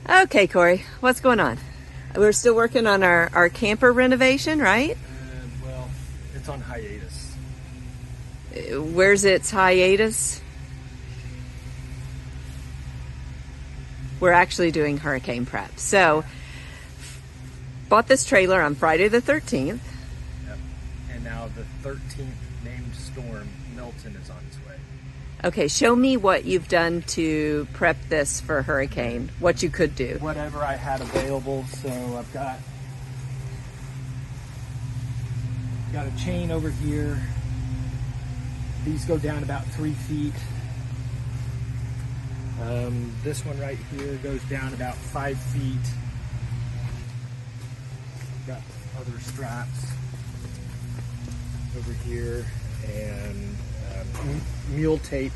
Okay, Corey, what's going on? We're still working on our camper renovation, right? Well, it's on hiatus. Where's its hiatus? We're actually doing hurricane prep. So, bought this trailer on Friday the 13th. Yep. And now the 13th named storm, Milton, is on its way. Okay, show me what you've done to prep this for hurricane, what you could do. Whatever I had available, so I've got a chain over here. These go down about 3 feet. This one right here goes down about 5 feet. Got other straps over here and mule tape,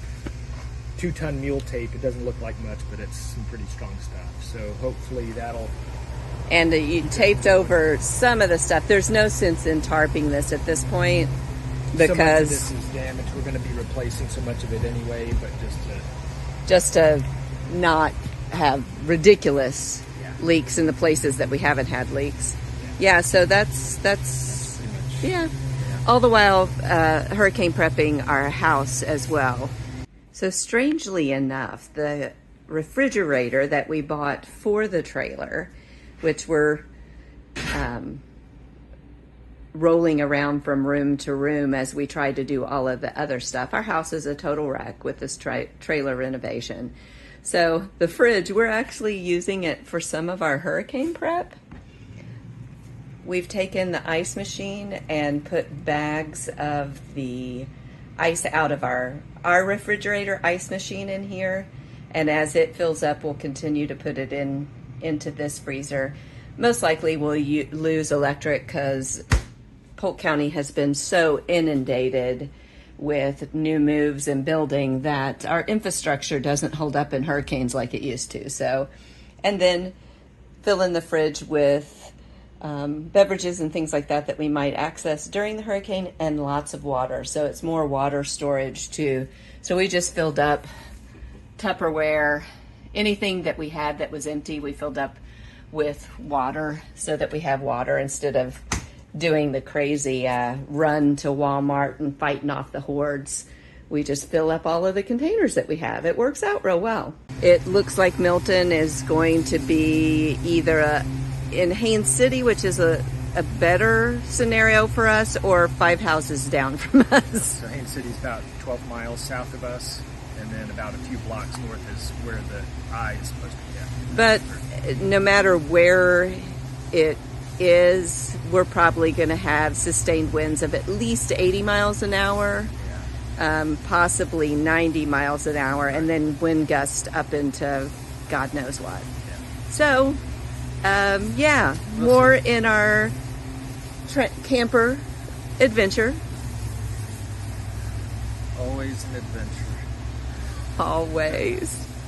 2-ton mule tape. It doesn't look like much, but it's some pretty strong stuff. So hopefully that'll... And you taped over some of the stuff. There's no sense in tarping this at this point because... So much of this is damaged. We're going to be replacing so much of it anyway, but just to not have ridiculous leaks in the places that we haven't had leaks. Yeah, so that's pretty much, yeah. All the while hurricane prepping our house as well. So strangely enough, the refrigerator that we bought for the trailer, which we're rolling around from room to room as we try to do all of the other stuff. Our house is a total wreck with this trailer renovation. So the fridge, we're actually using it for some of our hurricane prep. We've taken the ice machine and put bags of the ice out of our refrigerator ice machine in here. And as it fills up, we'll continue to put it into this freezer. Most likely we'll lose electric because Polk County has been so inundated with new moves and building that our infrastructure doesn't hold up in hurricanes like it used to. So, and then fill in the fridge with beverages and things like that we might access during the hurricane, and lots of water. So it's more water storage too. So we just filled up Tupperware, anything that we had that was empty, we filled up with water so that we have water instead of doing the crazy run to Walmart and fighting off the hordes. We just fill up all of the containers that we have. It works out real well. It looks like Milton is going to be either in Haines City, which is a better scenario for us, or 5 houses down from us. So Haines City's about 12 miles south of us, and then about a few blocks north is where the eye is supposed to be at. But no matter where it is, we're probably going to have sustained winds of at least 80 miles an hour, possibly 90 miles an hour, and then wind gusts up into God knows what. So, more in our camper adventure. Always an adventure. Always.